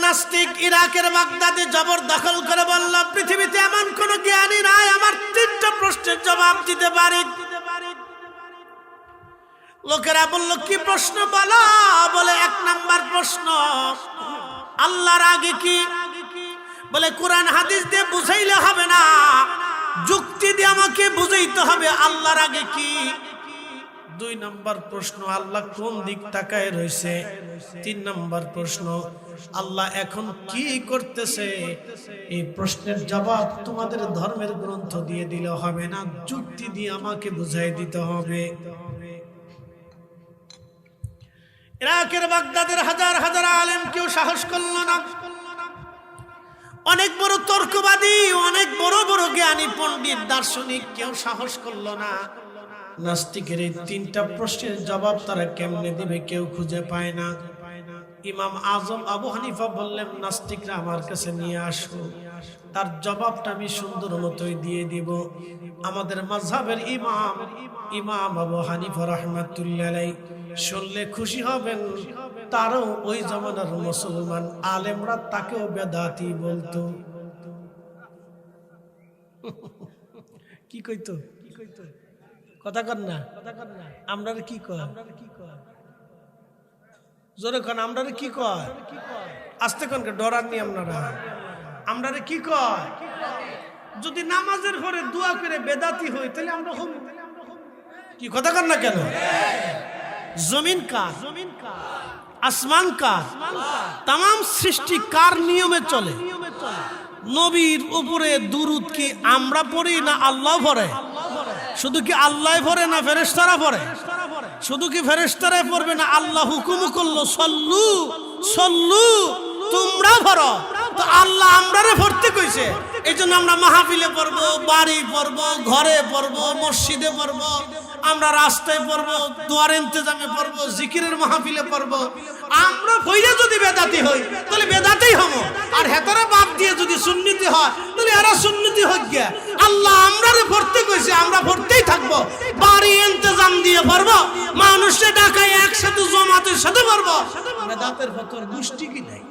নাস্তিক ইরাকের বাগদাদে জবরদখল করে বলল, পৃথিবীতে এমন কোন জ্ঞানী নাই আমার 3টা প্রশ্নের জবাব দিতে পারে। লোকেরা বলল, কি প্রশ্ন বলো? বলে 1 নাম্বার প্রশ্ন, আল্লাহর আগে কি? বলে কোরআন হাদিস দিয়ে বুঝাইলে হবে না, যুক্তি দিয়ে আমাকে বুঝাইতে হবে আল্লাহর আগে কি। 2 নাম্বার প্রশ্ন, আল্লাহ কোন দিক তাকায় রয়েছে। 3 নাম্বার প্রশ্ন, আল্লাহ এখন কি করতেছে। এই প্রশ্নের জবাব তোমাদের ধর্মের গ্রন্থ দিয়ে দিলে হবে না, যুক্তি দিয়ে আমাকে বুঝাই দিতে হবে। ইরাকের বাগদাদের হাজার হাজার আলেম কেউ সাহস করল না। অনেক বড় তর্কবাদী, অনেক বড় বড় জ্ঞানী পণ্ডিত দার্শনিক কেউ সাহস করল না। নাস্তিকের এই 3টা প্রশ্নের জবাব তারা কেমনে দিবে কেউ খুঁজে পায় না। ইমাম আজম আবু হানিফা বললেন, নাস্তিকরা আমার কাছে নিয়ে আসো, তার জবাবটা আমি সুন্দর মতোই দিয়ে দিব। আমাদের মাযহাবের ইমাম আবু হানিফা রাহমাতুল্লাহ আলাইহি শুনলে খুশি হবেন, তারও ওই জামানার মুসলমান আলেমরা তাকেও বেদাতি বলতো। কি কইতো? কথা কর না, আমরা কি কয়? জোরে কন, আমরা কি কয়? আস্তে কনকে, ডরার নি আপনারা। আমরা কি কয়? যদি নামাজের পরে দোয়া করে বেদাতি হই তাহলে আমরা হব কি? কথা কর না কেন? জমিন কার? আসমান কার? তাম সৃষ্টি কার নিয়মে চলে? নবীর উপরে দুরুদ কি আমরা পড়ি না আল্লাহ পড়ে? শুধু কি আল্লাহ পড়ে না ফেরেশতারা পড়ে? শুধু কি ফেরেশতারাই পড়বে না আল্লাহ হুকুম করলো সল্লু সল্লু তোমরা পড়ো? তো আল্লাহ আমরারে পড়তে কইছে, এই জন্য আমরা মাহফিলে পড়বো, বাড়ি পড়বো, ঘরে পড়বো, মসজিদে পড়বো, আমরা রাস্তায় পড়বো, দোয়ার ইন্তজামে পড়বো, জিকিরের মাহফিলে পড়বো। আমরা কইরা যদি বেদাতি হই তাহলে বেদাতেই হবো, আর হেতারা বাদ দিয়ে যদি সুন্নতি হয় তাহলে এরা সুন্নতি হই গিয়া। আল্লাহ আমরারে পড়তে কইছে, আমরা পড়তেই থাকবো, বাড়ি ইন্তজাম দিয়ে পড়বো, মানুষে ডাকায় একসাথে জমাতের সাথে পড়বো। বেদাতের ফতর গোষ্ঠী কি নাই?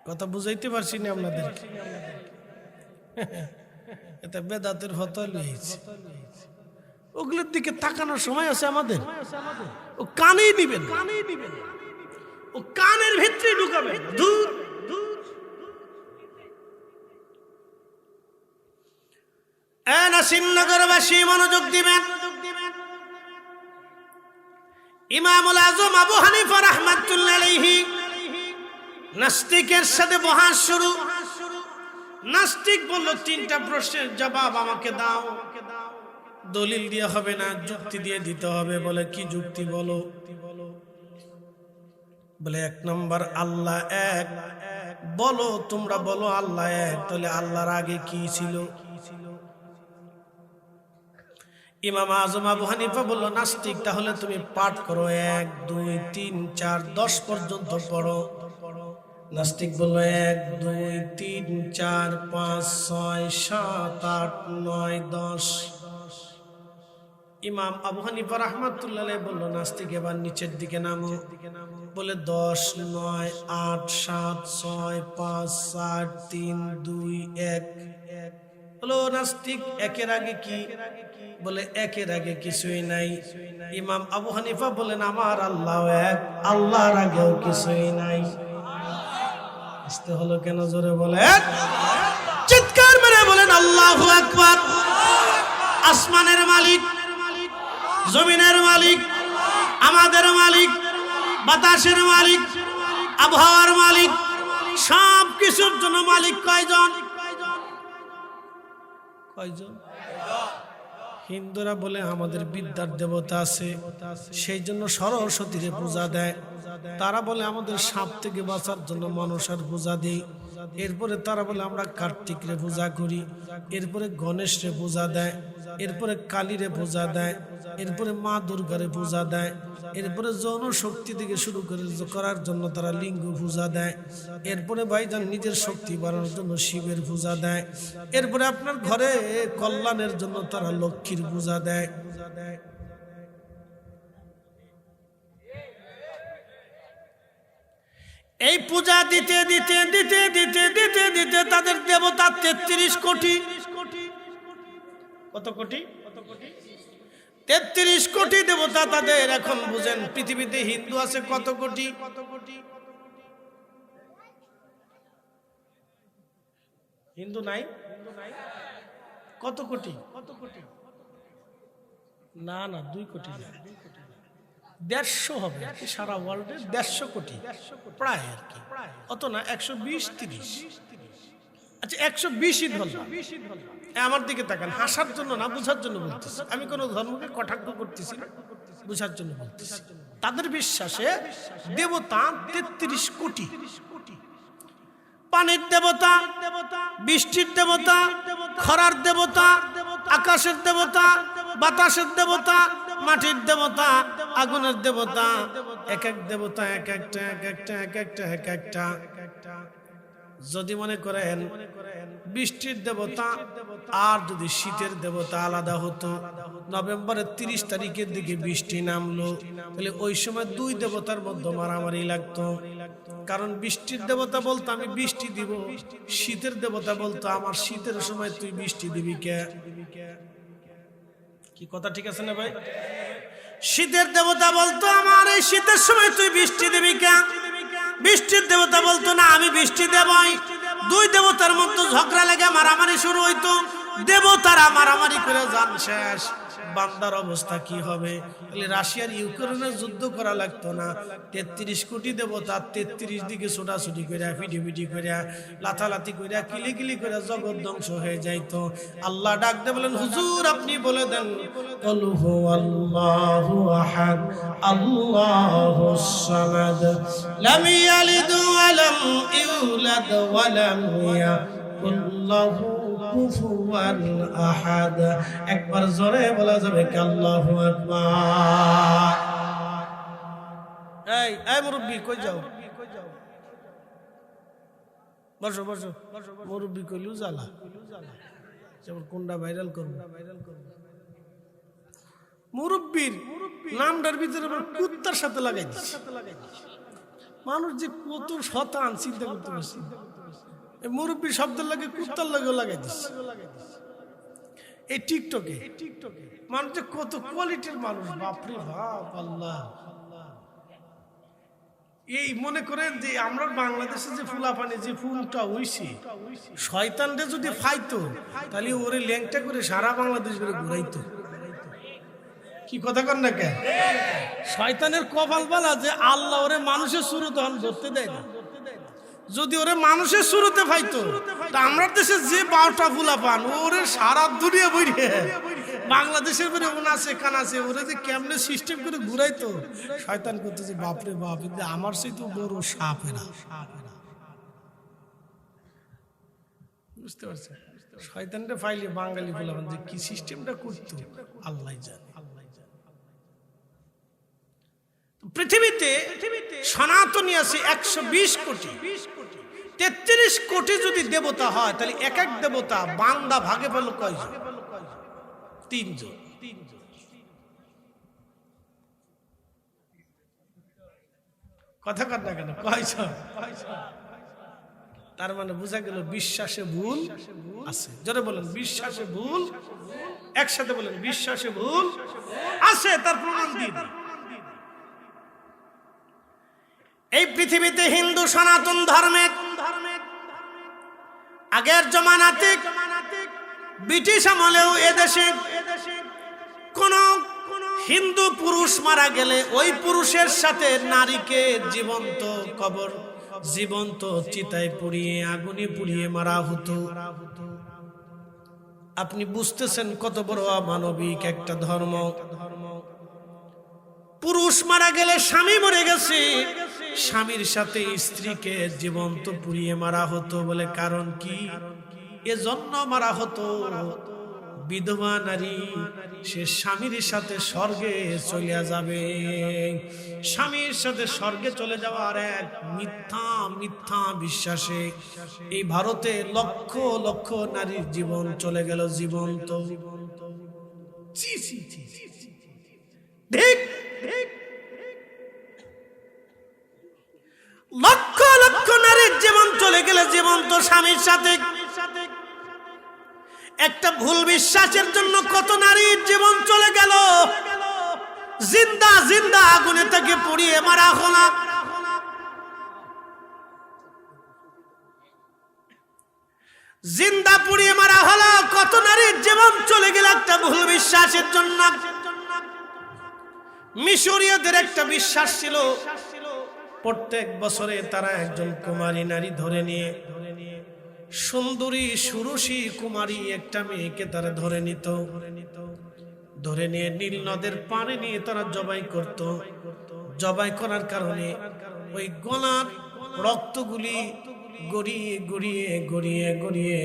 কথা বুঝাইতে পারছি না আপনাদের? এটা বেদাতের ফতোয়া লইছে, ওগুলোর দিকে তাকানোর সময় আছে আমাদের? ও কানেই দিবেন, ও কানের ভিতরে ঢুকাবেন। দূর নাসিরনগরবাসী মনোযোগ দিবেন। ইমামুল আজম আবু হানিফা রাহমাতুল্লাহ আলাইহি নাস্তিকের সাথে বহাস শুরু। নাস্তিক বলল, 3টা প্রশ্নের জবাব আমাকে দাও। দলিল দিয়ে হবে না, যুক্তি দিয়ে দিতে হবে। বলে কি যুক্তি বলো? বলে 1 নম্বর, আল্লাহ এক। বলো, তোমরা বলো আল্লাহ এক, তাহলে আল্লাহর আগে কি ছিল? ইমাম আজম আবু হানিফা বলল, নাস্তিক তাহলে তুমি পাঠ করো, 1 2 3 4 10 পর্যন্ত পড়ো। নাস্তিক বলল, 1 2 3 4 5 6 7 8 9 10। ইমাম আবু হানিফা রাহমাতুল্লাহ আলাইহি বলল, নাস্তিক এবার নিচের দিকে নামো। বলে 10 9 8 7 6 5 4 3 2 1। বলো নাস্তিক, 1-এর আগে কি? বলে 1-এর আগে কিছুই নাই। ইমাম আবু হানিফা বলেন, আমার আল্লাহ এক, আল্লাহর আগেও কিছুই নাই। আসতে হলো কেন? জোরে বলেন, চিৎকার মেরে বলেন আল্লাহু আকবার। আসমানের মালিক, জমিনের মালিক, আমাদের মালিক, বাতাসের মালিক, আবহাওয়ার মালিক, সব কিছুর জন্য মালিক কয়জন? কয়জন? হিন্দুরা বলে আমাদের বিদ্যার দেবতা আছে, সেই জন্য সরস্বতীরে পূজা দেয়। তারা বলে আমাদের সাপ থেকে বাঁচার জন্য মানুষের পূজা দেই। এরপরে তারা বলে আমরা কার্তিকরে পূজা করি। এরপরে গণেশরে পূজা দেয়। এরপরে কালীরে পূজা দেয়। এরপরে মা দুর্গারে পূজা দেয়। এরপরে যৌন শক্তি থেকে শুরু করে করার জন্য তারা লিঙ্গ পূজা দেয়। এরপরে ভাইজান নিজের শক্তি বাড়ানোর জন্য শিবের পূজা দেয়। এরপরে আপনার ঘরে কল্যাণের জন্য তারা লক্ষ্মীর পূজা দেয়। এই পূজা দিতে দিতে দিতে দিতে দিতে দিতে তাদের দেবতা 33 কোটি। কত কোটি? 33 কোটি দেবতা তাদের। এখন বুঝেন পৃথিবীতে হিন্দু আছে কত কোটি? হিন্দু নাই? কত কোটি? না না 2 কোটি না, 150 হবে সারা ওয়ার্ল্ডে, 150 কোটি প্রায় আর কি, অত না, 120-30। আচ্ছা 120ই ধরলাম। আমার দিকে তাকান, হাসার জন্য না, বুঝার জন্য বলতেছি। আমি কোনো ধর্মকে কটাক্ষ করতেছি না, বুঝার জন্য বলতেছি। তাদের বিশ্বাসে দেবতা 33 কোটি। পানির দেবতা, বৃষ্টির দেবতা, খরার দেবতা, আকাশের দেবতা, বাতাসের দেবতা, মাটির দেবতা, আগুনের দেবতা। এক এক দেবতা এক একটা এক একটা এক একটা এক একটা। যদি মনে করেন বৃষ্টির দেবতা আর যদি শীতের দেবতা আলাদা হতো, নভেম্বরের 30 তারিখের দিকে বৃষ্টি নামলো, তাহলে ওই সময় 2 দেবতার মধ্যে মারামারি লাগতো। কারণ বৃষ্টির দেবতা বলতো আমি বৃষ্টি দিব, শীতের দেবতা বলতো আমার শীতের সময় তুই বৃষ্টি দিবি কে? কি কথা ঠিক আছে না ভাই? শীতের দেবতা বলতো আমার এই শীতের সময় তুই বৃষ্টি দিবি কে? বৃষ্টির দেবতা বলতো না আমি বৃষ্টি দেবই। 2 দেবতার মধ্যে ঝগড়া লেগে মারামারি শুরু হইতো। দেবতারা মারামারি করে যান শেষ। বান্দার অবস্থা কি হবে? রাশিয়ার ইউক্রেনের যুদ্ধ করা লাগতো না। 33 কোটি দেবতা 33 দিকে ছোটাছুটি করে, ফিটিফিটি করে, লাথালাথি করে, কিলিকিলি করে জগৎ ধ্বংস হয়ে যাইতো। আল্লাহ ডাক দিয়ে বলেন হুজুর আপনি বলে দেন কুল হুয়াল্লাহু আহাদ আল্লাহুস সামাদ লাম ইয়ালিদ ওয়া লাম ইউলাদ ওয়া লাম ইয়াকুল লাহু কুফুয়ান আহাদ। একবার জোরে বলা যাবে কি আল্লাহু আকবার? এই মুরব্বি কই যাও? বসো বসো। মুরব্বি কইলু জ্বালা, যেমন কোনটা ভাইরাল করবো। মুরব্বির নামটার ভিতরে কুত্তার সাথে লাগাই দিচ্ছে। মানুষ যে কত শতান চিন্তা করতে পারছি। মুরব্বী শব্দের লাগে কুত্তার লাগে লাগাই দিচ্ছে। এই টিকটকে মানুষ যে কত কোয়ালিটির মানুষ, বাপরে বাপ আল্লাহ। এই মনে করেন যে আমরা বাংলাদেশে যে ফুলাপানি যে ফুলটা হইছে, শয়তানরে যদি ফাইতো তাহলে ওরে ল্যাংটা করে সারা বাংলাদেশ করে ঘুরাইতো। কি কথা কর না কেন? শয়তানের কপাল বালা যে আল্লাহ ওরে মানুষের সুরত ধরতে দেয় না। যদি ওরে মানুষের শুরুতে পাইতো, তা আমরা দেশে যে 12টা ফুলা পান ওরে সারা দুনিয়া বইরে বাংলাদেশের পরে ওনাছে কানাছে ওরে যে কেমনে সিস্টেম করে ঘুরাইতো। শয়তান করতেছে বাপরে বাপ, আমার সেই তো বড় সাপ এরা। বুঝতে পারছে? শয়তানটা ফাইলে বাঙালি ফুলা যে কি সিস্টেমটা করতো আল্লাহ জানে। পৃথিবীতে সনাতনী আছে 120 কোটি। 33 কোটি যদি দেবতা হয় তাহলে এক এক দেবতা বান্দা ভাগে পেল কয়জন? 3 জন। কথা কর না কেন? কয়জন? তার মানে বোঝা গেল বিশ্বাসে ভুল আছে। জোরে বলেন বিশ্বাসে ভুল। একসাথে বলেন বিশ্বাসে ভুল আছে। তার প্রমাণ দিন। এই পৃথিবীতে হিন্দু সনাতন ধর্মের আগের জমানাতে ব্রিটিশ আমলেও এদেশে কোন হিন্দু পুরুষ মারা গেলে ওই পুরুষের সাথে নারীকে জীবন্ত কবর, জীবন্ত চিতায় পুড়িয়ে আগুনে পুড়িয়ে মারা হতো। আপনি বুঝতেছেন কত বড় অমানবিক একটা ধর্ম। পুরুষ মারা গেলে স্বামী মরে গেছে, স্বামীর সাথে স্ত্রীকে জীবন্ত পুড়িয়ে মারা হতো। বলে কারণ কি? এজন্য মারা হতো বিধবা নারী সে স্বামীর সাথে স্বর্গে চলে যাবে। স্বামীর সাথে স্বর্গে চলে যাওয়ার এক মিথ্যা মিথ্যা বিশ্বাসে এই ভারতে লক্ষ লক্ষ নারীর জীবন চলে গেল জীবন্ত। লক্ষ জীবন্ত স্বামীর সাথে একটা ভুল বিশ্বাসের জন্য কত নারীর জীবন চলে গেল। জিন্দা জিন্দা আগুনে তাকে পুড়িয়ে মারা হলো। জিন্দা পুড়িয়ে মারা হলো। কত নারীর জীবন চলে গেল একটা ভুল বিশ্বাসের জন্য। মিশরীয়দের একটা বিশ্বাস ছিল, প্রত্যেক বছরে তারা একজন কুমারী নারী ধরে নিয়ে, সুন্দরী সুরসী কুমারী একটা মেয়েকে তারা ধরে নিত। ধরে নিয়ে নীল নদের পানি নিয়ে তারা জবাই করত। জবাই করার কারণে ওই গলার রক্তগুলি গড়িয়ে গড়িয়ে গড়িয়ে গড়িয়ে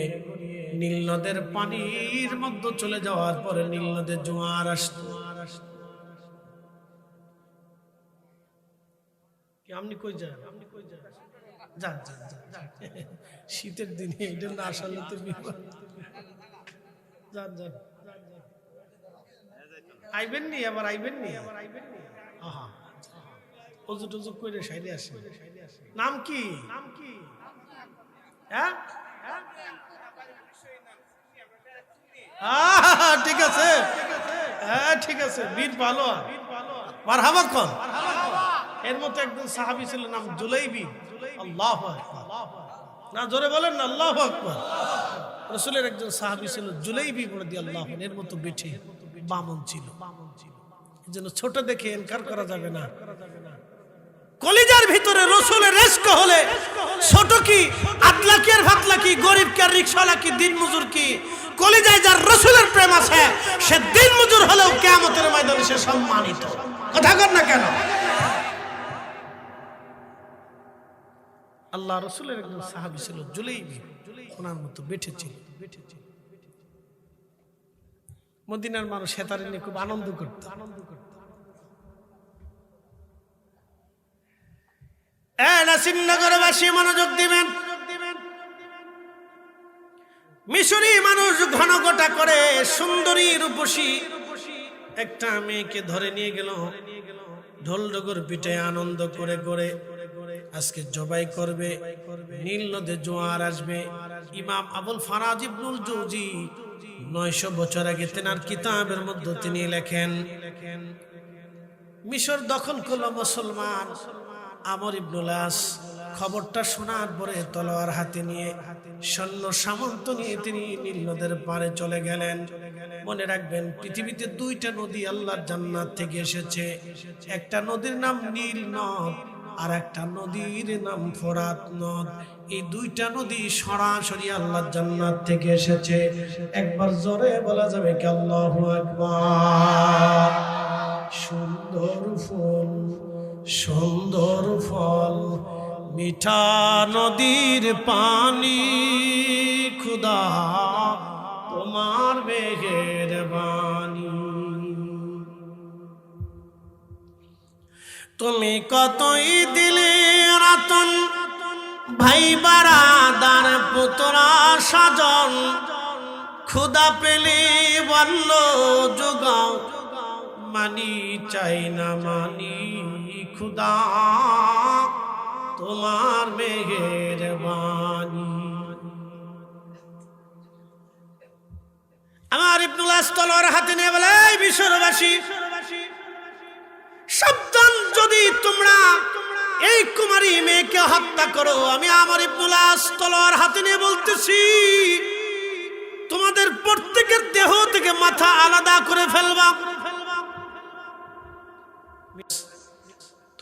নীল নদের পানির মধ্যে চলে যাওয়ার পরে নীল নদের জোয়ার আসতো। আপনি কই যান? যান যান যান, শীতের দিনে এটা না আসলে তো বিপদ। যান যান, আইবেন নি, আবার আইবেন নি। আহা, অজু টজু করে সাইডে আসে। নাম কি? হ্যাঁ ঠিক আছে, হ্যাঁ ঠিক আছে, বীর ভালো। মারহাবা কোন? এর মতো একজন সাহাবী ছিল, নাম জুলাইবি। আল্লাহু আকবার, না জোরে বলেন না, আল্লাহু আকবার। রাসূলের একজন সাহাবী ছিল জুলাইবি রাদিয়াল্লাহু আনহু, এর মতো বেঠে বামন ছিল। এজন্য ছোট দেখে ইনকার করা যাবে না। কলিজার ভিতরে রাসূলের ইশক হলে ছোট কি, আদলা কি আর ফাতলা কি, গরিব কি আর রিকশাওয়ালা কি, দিন মজুর কি, কলিজায় যার রাসূলের প্রেম আছে সে দিন মজুর হলেও কিয়ামতের ময়দানে সে সম্মানিত। কথা কর না কেন? আল্লাহ রাসূলের একজন সাহাবী ছিল জুলাইবি, ওনার মতো বেঠে ছিল। মদিনার মানুষ হেতারে নিয়ে খুব আনন্দ করত। নাসিরনগরবাসী মনোযোগ দিবেন। মিশরী মানুষ ঘনঘটা করে সুন্দরী রূপসী একটা মেয়েকে ধরে নিয়ে গেল। ঢোল ডগর পিঠে আনন্দ করে করে আজকে জবাই করবে, নীল নদে জোয়ার আসবে। ইমাম আবুল ফারাজ ইবনুল জৌজি 900 বছর আগে তেনার কিতাবের মধ্যে তিনি লেখেন, মিশর দখল করল মুসলমান। আমর ইবনুল আস খবরটা শোনার পরে তলোয়ার হাতে নিয়ে সৈন্য সামন্ত নিয়ে তিনি নীল নদের পাড়ে চলে গেলেন। মনে রাখবেন, পৃথিবীতে 2টা নদী আল্লাহর জান্নাত থেকে এসেছে। একটা নদীর নাম নীল নদ, আর একটা নদীর নাম ফোরাত নদ। এই 2টা নদী সরাসরি আল্লাহর জান্নাত থেকে এসেছে। একবার জোরে বলা যাবে কি আল্লাহু আকবার। সুন্দর ফুল সুন্দর ফল, মিঠা নদীর পানি, খুদা তোমার মেহেরবানি। তুমি কতই দিলে রতন, ভাই বারাদার পুতরা সাজন, খুদা পেলে বলল যোগাও, মানি চাই না মানি, খুদা তোমার মেহেরবানি। আমার ইবনুল আস তলোয়ার হাতে নিয়ে বলে, এই মিশরবাসী সাবধান, যদি তোমরা এই কুমারী মেয়েকে হত্যা করো, আমি আমার ইবনুল আস তলোয়ার হাতে নিয়ে বলতেছি, তোমাদের প্রত্যেকের দেহ থেকে মাথা আলাদা করে ফেলবা।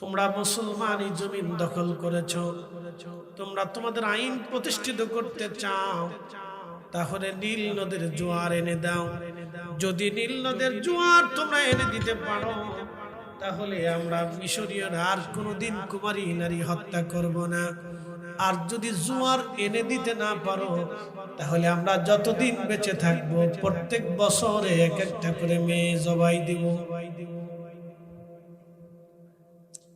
তোমরা মুসলমানই জমিন দখল করেছো, তোমরা তোমাদের আইন প্রতিষ্ঠিত করতে চাও, তাহলে নীল নদের জোয়ার এনে দাও। যদি নীল নদের জোয়ার তোমরা এনে দিতে পারো, তাহলে আমরা মিশরীয়রা আর কোনোদিন কুমারী নারী হত্যা করব না। আর যদি জোয়ার এনে দিতে না পারো, তাহলে আমরা যতদিন বেঁচে থাকবো প্রত্যেক বছরে এক একটা করে মেয়ে জবাই দিব।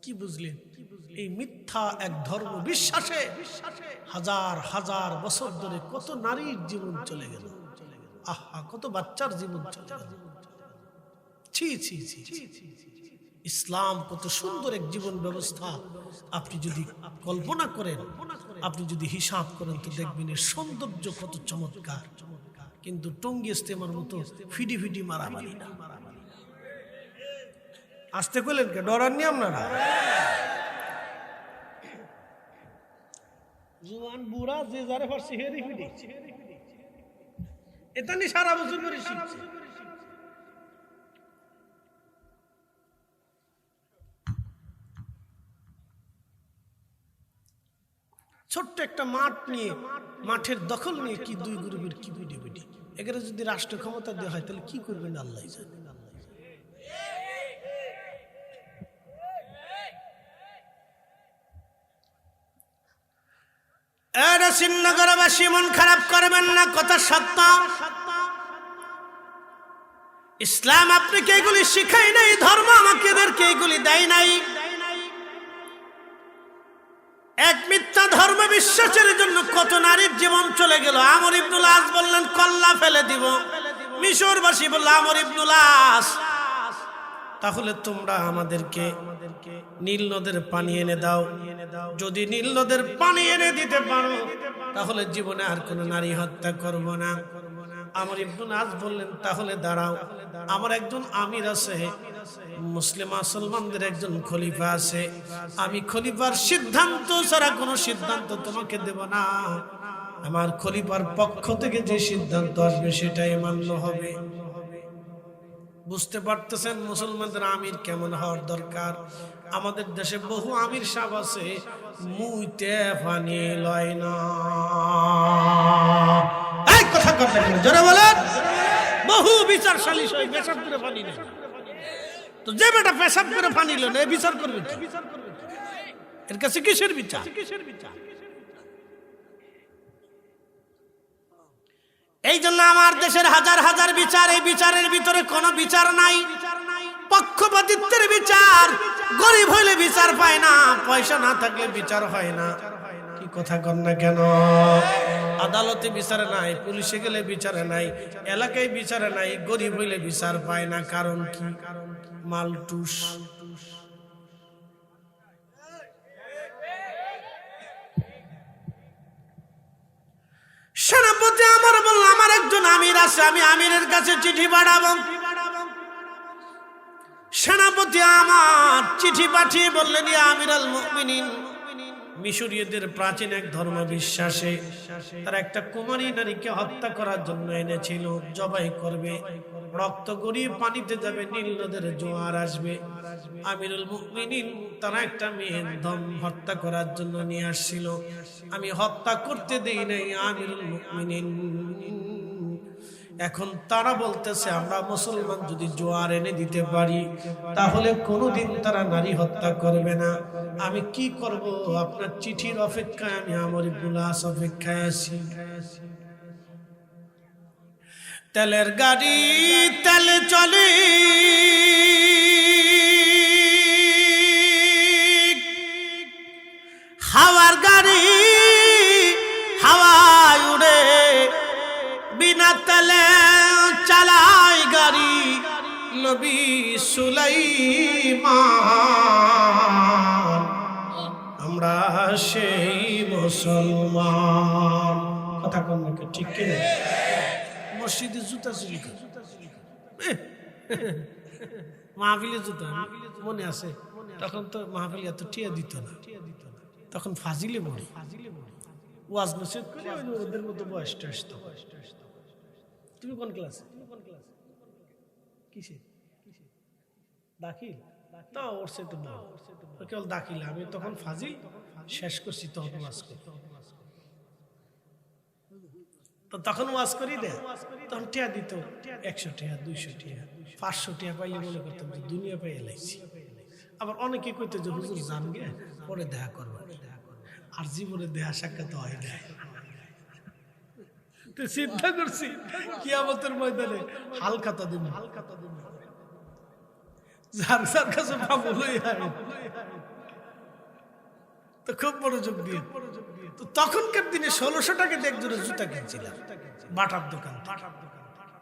কি বুঝলেন? এই মিথ্যা এক ধর্ম বিশ্বাসে হাজার হাজার বছর ধরে কত নারীর জীবন চলে গেল। আহা, কত বাচ্চার জীবন চলে গেল। ছি ছি ছি। ইসলাম কত সুন্দর এক জীবন ব্যবস্থা। আপনি যদি কল্পনা করেন, আপনি যদি হিসাব করেন, তো দেখবেন এর সৌন্দর্য কত চমৎকার। কিন্তু টঙ্গী ইস্তেমার মতো ফিডি ফিডি মারামারি না। আসতে কইলেন কে? ডরাননি আপনারা? জুয়ান বুড়া যে যারে পারছে হেরি ফিডি, এটা নি সারা বছর করে শিখছে। ছোট্ট একটা মাঠ নিয়ে, মাঠের দখল নিয়ে কি দুই গ্রুপের কি ভিডি ভিডি। এখানে যদি রাষ্ট্র ক্ষমতা দেওয়া হয় তাহলে কি করবেন আল্লাহ জানে। শ্রীনগরবাসী মন খারাপ করবেন না, কথা সত্য। ইসলাম আপনাকে এগুলি শিখাই নাই, ধর্ম আমাকে এদেরকে এগুলি দেয় নাই। এক মিথ্যা ধর্ম বিশ্বাসের জন্য কত নারীর জীবন চলে গেল। আমর ইবনুল আস বললেন কল্লা ফেলে দিব। মিশরবাসী বলল আমর ইবনুল আস, তাহলে তোমরা আমাদেরকে নীল নদের পানি এনে দাও। যদি নীল নদের পানি এনে দিতে পারো তাহলে জীবনে আর কোনো নারী হত্যা করব না। আমর ইবনুল আস বললেন তাহলে দাঁড়াও, আমার একজন আমির আছে, মুসলমানদের একজন খলিফা আছে, আমি খলিফার সিদ্ধান্ত ছাড়া কোনো সিদ্ধান্ত তোমাকে দেব না। আমার খলিফার পক্ষ থেকে যে সিদ্ধান্ত আসবে সেটাই মান্য হবে। বুঝতে পারতেছেন মুসলমানদের আমির কেমন হওয়ার দরকার? আমাদের দেশে বহু আমির সাহেব আছে, মুইতে পানি লয় না। এই কথা কথা জোরে বলেন। বহু বিচার সালিশ হয়, পেশাব করে পানি নেই। তো যে বেটা পেশাব করে পানি লো না, বিচার করবে কি? এর কাছে কিসের বিচার? এই জন্য আমার দেশের হাজার হাজার বিচার, এই বিচারের ভিতরে কোনো বিচার নাই। পক্ষপাতিত্বের বিচার। গরিব হইলে বিচার পায় না, পয়সা না থাকলে বিচার হয় না। কি কথা কন না কেন? আদালতে বিচারে নাই, পুলিশে গেলে বিচারে নাই, এলাকায় বিচারে নাই, গরিব হইলে বিচার পায় না। কারণ কি? মালটুস। সেনাপতি আমার বলল আমার একজন আমির আছে, আমি আমিরের কাছে চিঠি পাঠাবো। সেনাপতি আমার চিঠি পাঠিয়ে বললেন ইয়া আমিরাল মুমিনিন, মিশরীয়দের প্রাচীন এক ধর্ম বিশ্বাসে তারা একটা কুমারী নারীকে হত্যা করার জন্য এনেছিল, জবাই করবে, রক্ত গড়িয়ে পানিতে যাবে, নীল নদের জোয়ার আসবে। আমিরুল মুমিনিন তারা একটা মেয়ের দম হত্যা করার জন্য নিয়ে আসছিল, আমি হত্যা করতে দেই নাই আমিরুল মুমিনিন। এখন তারা বলতেছে আমরা মুসলমান যদি জোয়ার এনে দিতে পারি তাহলে কোনোদিন তারা নারী হত্যা করবে না। আমি কি করব? আপনার চিঠির অপেক্ষায় আমি আমর ইবনুল আস অপেক্ষায় আছি। তেলের গাড়ি তেলে চলে, হাওয়ার গাড়ি হাওয়ায় উড়ে, বিনা তেলে চালাই গাড়ি নবী সুলাইমান। আমরা সেই মুসলমান। কথা কম নাকি? ঠিক কিনা? মসজিদে জুতা চুরি করে, মাহফিলে জুতা মনে আছে? তখন তো মাহফিল এত টিয়া দিত না, তখন ফাজিলে পড়ে ওয়াজ নসিহত করে ওদের মতো বয়সটা আসতো। তুমি কোন ক্লাসে? কিসে দাখিল? তা ওর সে তো না, কেবল দাখিল। আমি তখন ফাজিল শেষ করছি, তখন ওয়াজ করতে। তো তখন ওয়াজ করি দে, তখন টিয়া দিত 100 টাকা, 200 টাকা, 500 টাকা পাইলে মনে করতাম যে দুনিয়া পাই এলাইছি। আবার অনেকে কইতো যে হুজুর জান গে, পরে দেখা করবো। আর জীবনে দেখা সাক্ষাৎ হয় না। তো চিন্তা করছি কিয়ামতের ময়দানে হালখাতা দিন, যার যার কাছে পাবো লই আয়। তো খুব মনোযোগ দিয়ে। তো তখনকার দিনে 1600 টাকা দিয়ে একজনের জুতা কিনছিলাম বাটার দোকান।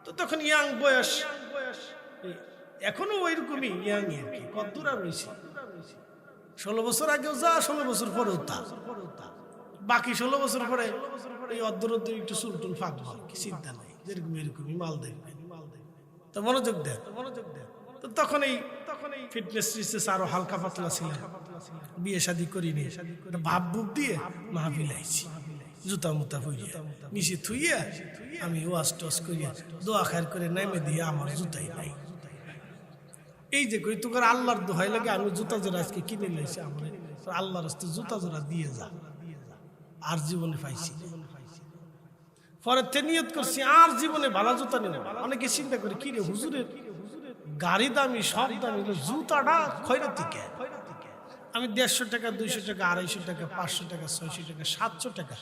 তো তখন ইয়াং বয়স, এখনো ওইরকমই ইয়াং আর কি, কদ্দূর আর রয়েছে। 16 বছর আগেও যা, 16 বছর পরেও তা, বাকি 16 বছর পরে এই অর্ধর একটু চুলটুল ফাঁকবো আর কি, চিন্তা নাই, যেরকম এরকমই মাল দেখবেন। তো মনোযোগ দেন, তো তখন এই ফিটনেস টিটনেস আরো হালকা পাতলা ছিল, বিয়ে শাদী করিনি, ভাব বুব দিয়ে মাহফিল আইছি, জুতা মুতা হইয়া নিচে থুইয়া আমি ওয়াশ টস করিয়া দোয়া খায়ের করে নেমে দিয়ে আমার জুতাই নাই। এই যে কই তোর আল্লাহর দোহাই লাগে, আমি জুতা জোড়া আজকে কিনে লাইছি, আমার আল্লাহর রাস্তায় জুতা জোড়া দিয়ে যা, আর জীবনে পাইছি। পরে নিয়ত করছি আর জীবনে ভালো জুতা নেব। অনেকে চিন্তা করে কি রে হুজুরের গাড়ি দামি সব দামি, জুতাটা খয়রাতি কে? আমি 150 টাকা 200 টাকা 250 টাকা 500 টাকা 600 টাকা 700 টাকা,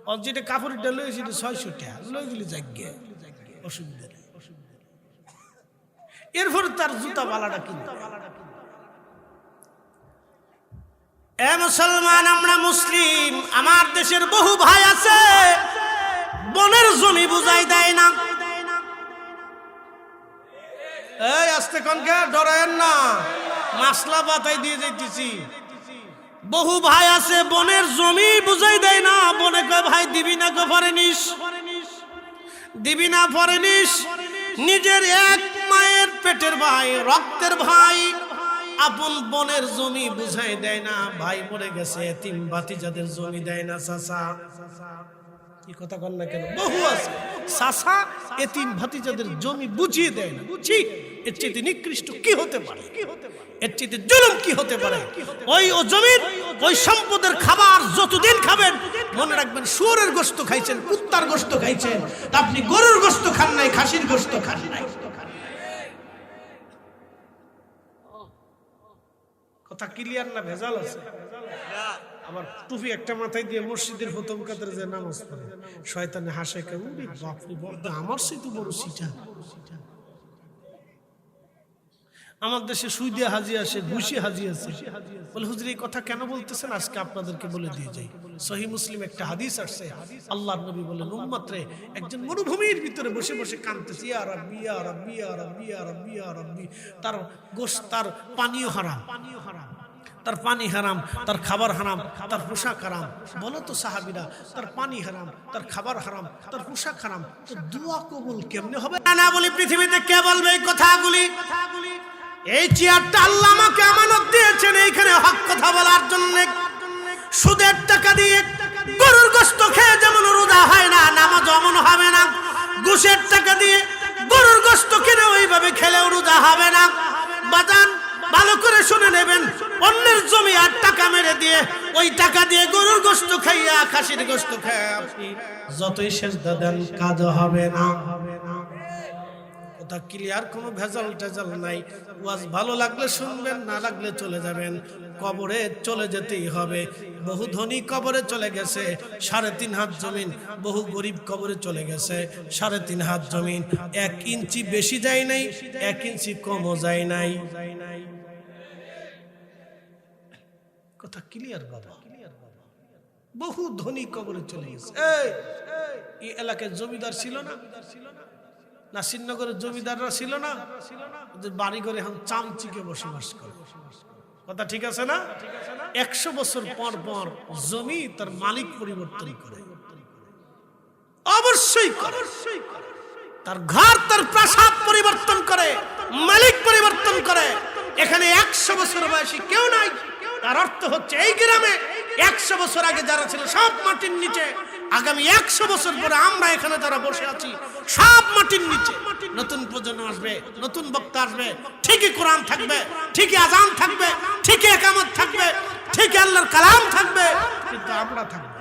আর যেটা কাপড়টা লইছি 600 টাকা লই গেলে যাগ্গে, অসুবিধা নেই। এরপরে তার জুতা বালাটা কিনতে। এ মুসলমান, আমরা মুসলিম, আমার দেশের বহু ভাই আছে বনের জমি বুঝাই দেয় না। এই আস্তে কনকে ডরায়েন না, মাসলা বাতাই দিয়ে যাইতেছি। বহু ভাই আছে বনের জমি বুঝাই দেয় না, বনে কয় ভাই দিবি না গো পরে নিস, দিবি না পরে নিস। নিজের এক মায়ের পেটের ভাই, রক্তের ভাই, আপন বনের জমি বুঝাই দেয় না। ভাই মরে গেছে, এতিম ভাতিজাদের জমি দেয় না। চাচা এই কথা কন না কেন? বহু আছে চাচা এতিম ভাতিজাদের জমি বুঝিয়ে দেয় না। বুঝি এর চেয়ে নিকৃষ্ট কি হতে পারে? এর চেয়ে জুলুম কি হতে পারে? ওই জমির ওই সম্পদের খাবার যতদিন খাবেন, মনে রাখবেন শুয়োরের গোশত খাইছেন, কুত্তার গোশত খাইছেন, আপনি গরুর গোশত খান নাই, খাসির গোশত খান নাই। কথা ক্লিয়ার না ভেজাল আছে? আবার টুপি একটা মাথায় দিয়ে মসজিদের প্রথম কাতারে যে নামাজ পড়ে, শয়তানে হাসে, কেমন বাপরে বাপ, আমার সাথে বড় সিটা। আমার দেশে সুই দিয়ে হাজি আসে, ঘুষি হাজি আছে। বলে হুজুর এই কথা কেন বলতেছেন? আজকে আপনাদেরকে বলে দিয়ে যাই। সহিহ মুসলিম একটা হাদিস আসছে, আল্লাহর নবী বলেন উম্মত রে, একজন মরুভূমির ভিতরে বসে বসে কাঁদতেছে, ইয়া রাব্বি ইয়া রাব্বি ইয়া রাব্বি ইয়া রাব্বি ইয়া রাব্বি। তার গোশত, তার পানীয় হারাম, তার পানি হারাম, তার খাবার হারাম, তার পোশাক হারাম। বলো তো সাহাবীরা, তার পানি হারাম, তার খাবার হারাম, তার পোশাক হারাম, তো দোয়া কবুল কেমনে হবে? না বলি পৃথিবীতে কে বলবে এই কথাগুলি? এই চেয়ারটা আল্লাহ আমাকে আমানত দিয়েছেন এইখানে হক কথা বলার জন্য। সুদের টাকা দিয়ে গরুর গোশত খেয়ে যেমন রোজা হয় না, নামাজ অমন হবে না। ঘুষের টাকা দিয়ে গরুর গোশত কিনে ওইভাবে খেলেও রোজা হবে না। বাজান ভালো করে শুনে নেবেন, অন্যের জমি আর টাকা মেরে দিয়ে ওই টাকা দিয়ে গরুর গোশত খাইয়া, খাসির গোশত খাইয়া আপনি যতই সেজদা দেন কাজ হবে না। কথা ক্লিয়ার, কোনো ভেজাল টেজাল নাই। ওয়াজ ভালো লাগলে শুনবেন, না লাগলে চলে যাবেন। কবরে চলে যেতেই হবে। বহু ধনী কবরে চলে গেছে 3.5 হাত জমিন, বহু গরিব কবরে চলে গেছে 3.5 হাত জমিন। 1 ইঞ্চি বেশি যায় নাই, 1 ইঞ্চি কমও যায় নাই। কথা ক্লিয়ার বাবা? বহু ধনী কবরে চলে গেছে। এই এলাকায় জমিদার ছিল না? নাসিরনগরের জমিদাররা ছিল না? বাড়ি করে এখন চামচিকে বসবাস করে। কথা ঠিক আছে না? 100 বছর পর পর জমি তার মালিক পরিবর্তন করে, অবশ্যই করে। তার ঘর, তার প্রাসাদ পরিবর্তন করে, মালিক পরিবর্তন করে। এখানে 100 বছর বয়সী কেউ নাই। তার অর্থ হচ্ছে এই গ্রামে 100 বছর আগে যারা ছিল সব মাটির নিচে, আগামী 100 বছর পরে আমরা এখানে যারা বসে আছি সব মাটির নিচে। নতুন প্রজন্ম আসবে, নতুন বক্তা আসবে, ঠিকই কোরআন থাকবে, ঠিকই আযান থাকবে, ঠিকই ইকামত থাকবে, ঠিকই আল্লাহর কালাম থাকবে, কিন্তু আমরা থাকবো